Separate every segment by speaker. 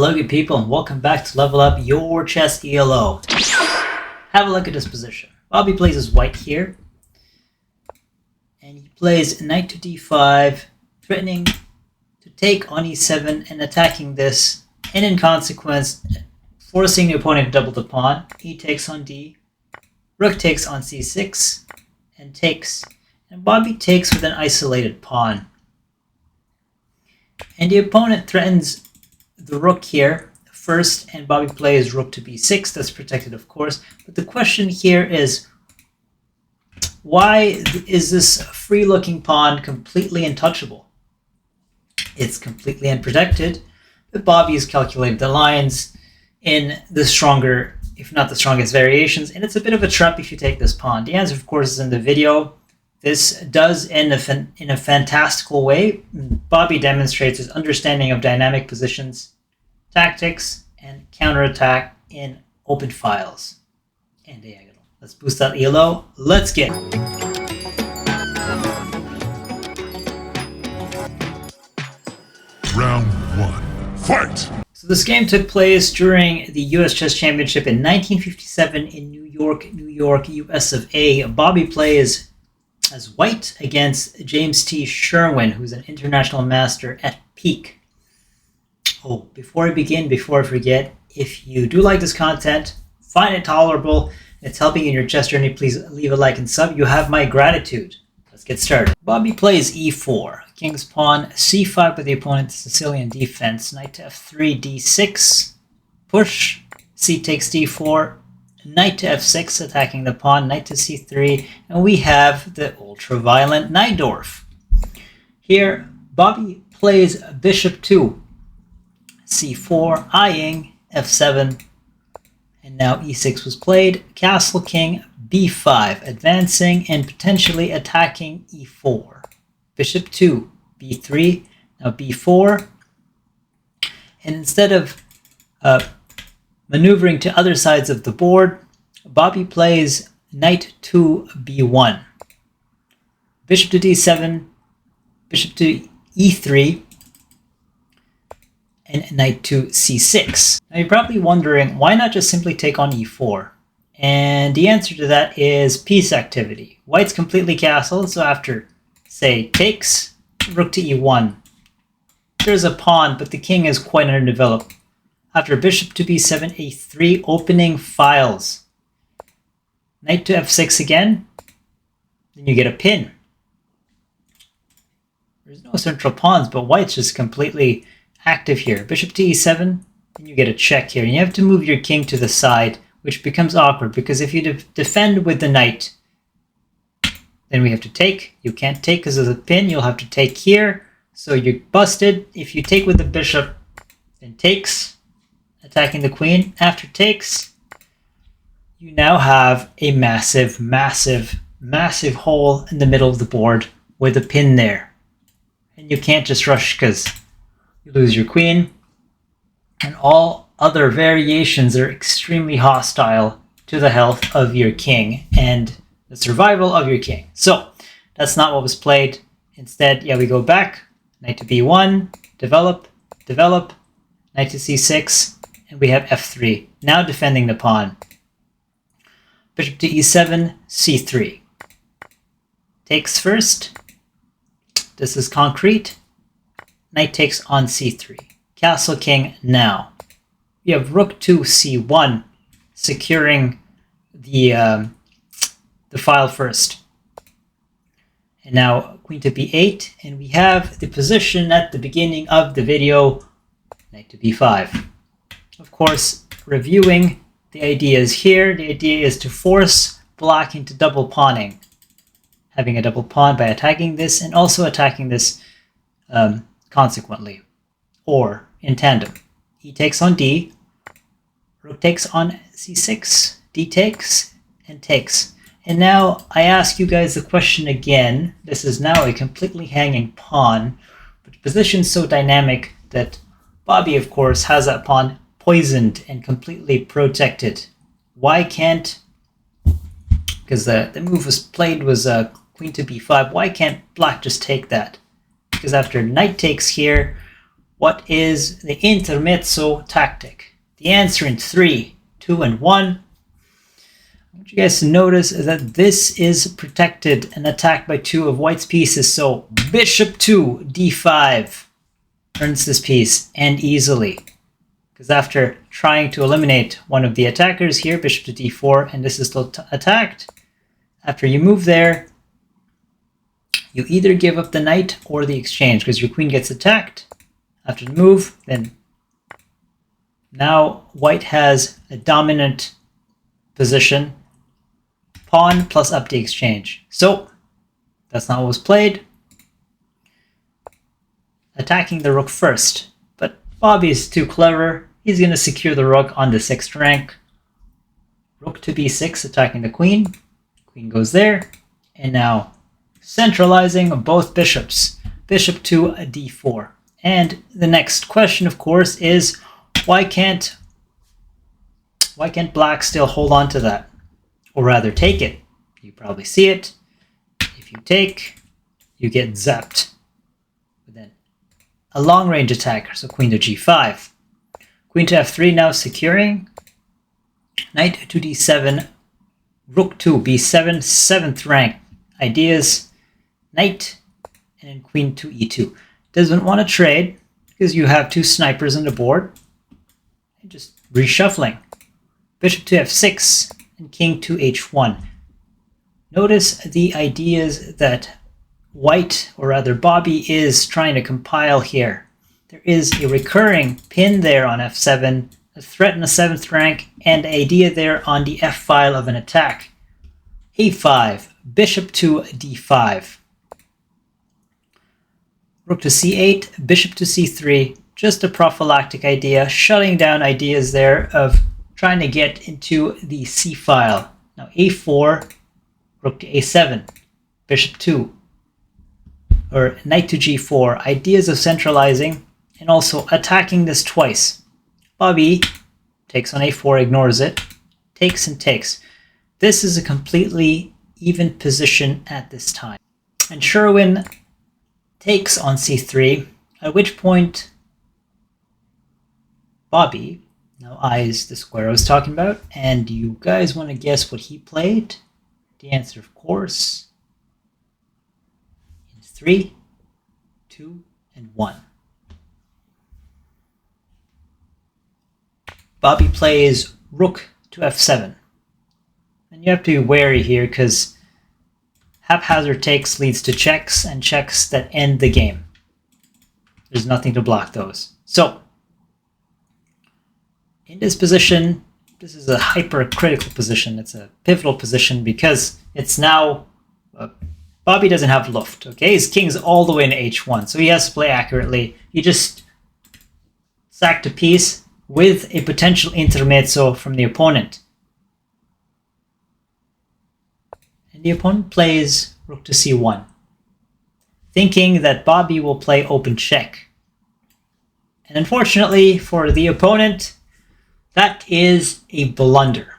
Speaker 1: Hello good people and welcome back to Level Up Your Chess ELO. Have a look at this position. Bobby plays as white here. And he plays knight to d5, threatening to take on e7 and attacking this. And in consequence, forcing the opponent to double the pawn. He takes on d, rook takes on c6, and takes. And Bobby takes with an isolated pawn. And the opponent threatens the rook here first, and Bobby plays rook to b6. That's protected, of course. But the question here is, why is this free-looking pawn completely untouchable? It's completely unprotected, but Bobby has calculated the lines in the stronger, if not the strongest variations, and it's a bit of a trap if you take this pawn. The answer, of course, is in the video. This does end in a fantastical way. Bobby demonstrates his understanding of dynamic positions, tactics, and counterattack in open files and diagonal. Let's boost that ELO. Let's get it.
Speaker 2: Round one, fight!
Speaker 1: So this game took place during the US Chess Championship in 1957 in New York, US of A. Bobby plays as white against James T. Sherwin, who's an international master at peak. Oh, before I begin, before I forget, if you do like this content, find it tolerable, it's helping in your chess journey, please leave a like and sub. You have my gratitude. Let's get started. Bobby plays e4, king's pawn, c5 with the opponent's Sicilian defense, knight to f3, d6, push, c takes d4, knight to f6 attacking the pawn, knight to c3, and we have the ultra-violent Najdorf. Here, Bobby plays bishop 2, c4, eyeing, f7, and now e6 was played, castle king, b5, advancing and potentially attacking e4. Bishop 2, b3, now b4, and instead of maneuvering to other sides of the board, Bobby plays knight to b1, bishop to d7, bishop to e3, and knight to c6. Now you're probably wondering, why not just simply take on e4? And the answer to that is piece activity. White's completely castled, so after, say, takes, rook to e1, there's a pawn, but the king is quite underdeveloped. After bishop to b7, a3, opening files. Knight to f6 again, then you get a pin. There's no central pawns, but white's just completely active here. Bishop to e7, then you get a check here. And you have to move your king to the side, which becomes awkward, because if you defend with the knight, then we have to take. You can't take because of the pin, you'll have to take here. So you're busted. If you take with the bishop, then takes, attacking the queen. After takes, you now have a massive hole in the middle of the board with a pin there. And you can't just rush because you lose your queen. And all other variations are extremely hostile to the health of your king and the survival of your king. So that's not what was played. Instead, we go back, knight to b1, develop, knight to c6, and we have f3, now defending the pawn. Bishop to e7, c3. Takes first. This is concrete. Knight takes on c3. Castle king now. We have rook to c1, securing the file first. And now queen to b8, and we have the position at the beginning of the video, knight to b5. Of course, reviewing the ideas here, the idea is to force black into double pawning. Having a double pawn by attacking this and also attacking this consequently, or in tandem. E takes on d, rook takes on c6, d takes, and takes. And now I ask you guys the question again. This is now a completely hanging pawn, but the position is so dynamic that Bobby, of course, has that pawn poisoned and completely protected. Why can't, because the move was played was queen to b5, why can't black just take that? Because after knight takes here, What is the intermezzo tactic? The answer in 3, 2, and 1. I want you guys to notice that this is protected and attacked by 2 of white's pieces. So bishop to d5 earns this piece, and easily. Because after trying to eliminate one of the attackers here, bishop to d4, and this is still attacked, after you move there, you either give up the knight or the exchange, because your queen gets attacked. After the move, then now white has a dominant position. Pawn plus up the exchange. So that's not what was played. Attacking the rook first. But Bobby is too clever. He's going to secure the rook on the 6th rank. Rook to b6, attacking the queen. Queen goes there. And now centralizing both bishops. Bishop to d4. And the next question, of course, is why can't black still hold on to that? Or rather take it? You probably see it. If you take, you get zapped. But then a long-range attacker, so queen to g5. Queen to f3 now securing. Knight to d7. Rook to b7, 7th rank. Ideas, knight, and then queen to e2. Doesn't want to trade because you have 2 snipers on the board. And just reshuffling. Bishop to f6 and king to h1. Notice the ideas that white, or rather Bobby, is trying to compile here. There is a recurring pin there on f7, a threat in the 7th rank, and idea there on the f file of an attack. a5, bishop to d5. Rook to c8, bishop to c3, just a prophylactic idea, shutting down ideas there of trying to get into the c file. Now a4, rook to a7, bishop 2, or knight to g4, ideas of centralizing and also attacking this twice. Bobby takes on a4, ignores it, takes and takes. This is a completely even position at this time. And Sherwin takes on c3, at which point Bobby now eyes the square I was talking about, and you guys want to guess what he played? The answer, of course, in 3, 2, and 1. Bobby plays rook to f7. And you have to be wary here because haphazard takes leads to checks, and checks that end the game. There's nothing to block those. So, in this position, this is a hypercritical position. It's a pivotal position because it's now, Bobby doesn't have luft, okay? His king's all the way in h1, so he has to play accurately. He just sacked a piece with a potential intermezzo from the opponent. And the opponent plays rook to c1, thinking that Bobby will play open check. And unfortunately for the opponent, that is a blunder.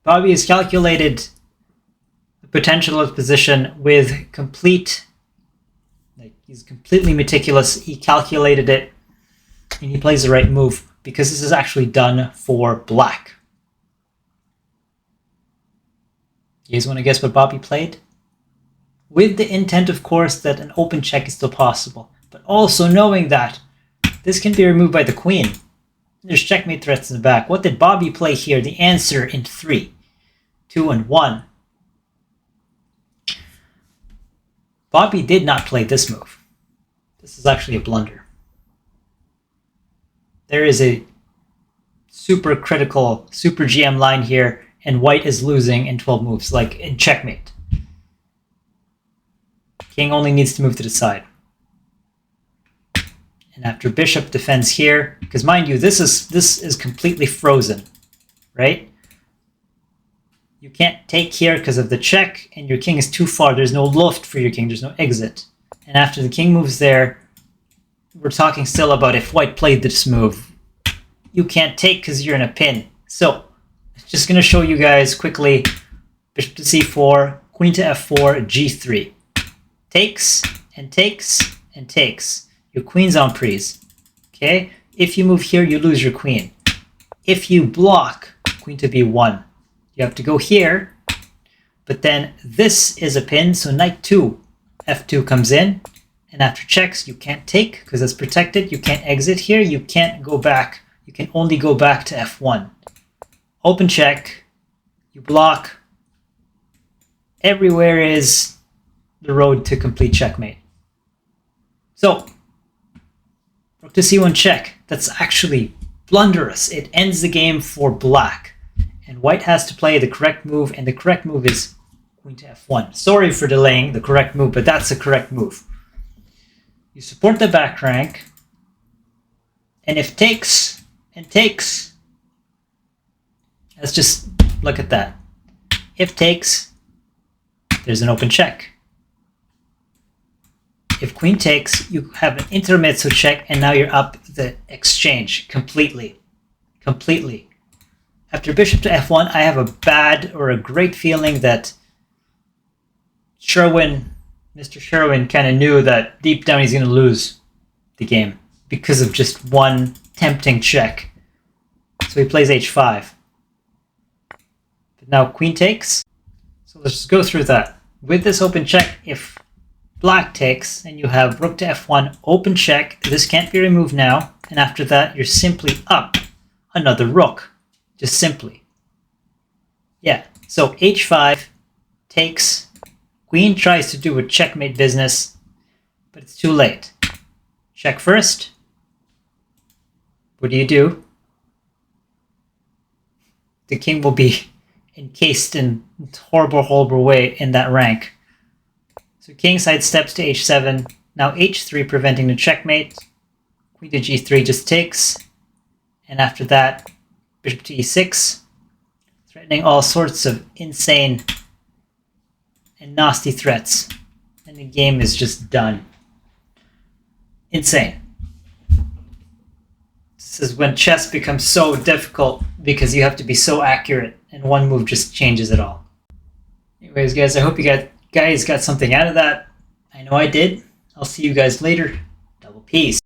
Speaker 1: Bobby has calculated the potential of the position with he's completely meticulous. He calculated it, and he plays the right move because this is actually done for black. You guys want to guess what Bobby played? With the intent, of course, that an open check is still possible, but also knowing that this can be removed by the queen. There's checkmate threats in the back. What did Bobby play here? The answer in 3, 2, and 1. Bobby did not play this move. This is actually a blunder. There is a super critical super GM line here, and white is losing in 12 moves, like in checkmate. King only needs to move to the side. And after bishop defends here, because mind you, this is completely frozen, right? You can't take here because of the check, and your king is too far. There's no luft for your king. There's no exit. And after the king moves there, we're talking still about if white played this move. You can't take because you're in a pin. So, just going to show you guys quickly. Bishop to c4, queen to f4, g3. Takes, and takes, and takes. Your queen's on prees. Okay? If you move here, you lose your queen. If you block, queen to b1. You have to go here, but then this is a pin, so knight 2, f2 comes in, and after checks, you can't take because it's protected. You can't exit here. You can't go back. You can only go back to f1. Open check. You block. Everywhere is the road to complete checkmate. So, rook to c1 check. That's actually blunderous. It ends the game for black. And white has to play the correct move, and the correct move is queen to f1. Sorry for delaying the correct move, but that's the correct move. You support the back rank, and if takes and takes, let's just look at that. If takes, there's an open check. If queen takes, you have an intermezzo check, and now you're up the exchange completely. Completely. After bishop to f1, I have a bad or a great feeling that Mr. Sherwin kind of knew that deep down he's going to lose the game because of just one tempting check. So he plays h5. But now queen takes. So let's just go through that. With this open check, if black takes and you have rook to f1, open check, this can't be removed now. And after that, you're simply up another rook. Just simply. Yeah, so h5 takes. Queen tries to do a checkmate business, but it's too late. Check first. What do? The king will be encased in horrible, horrible way in that rank. So king side steps to h7. Now h3 preventing the checkmate. Queen to g3 just takes. And after that, bishop to e6. Threatening all sorts of insane and nasty threats. And the game is just done. Insane. This is when chess becomes so difficult because you have to be so accurate and one move just changes it all. Anyways, guys, I hope you guys got something out of that. I know I did. I'll see you guys later. Double peace.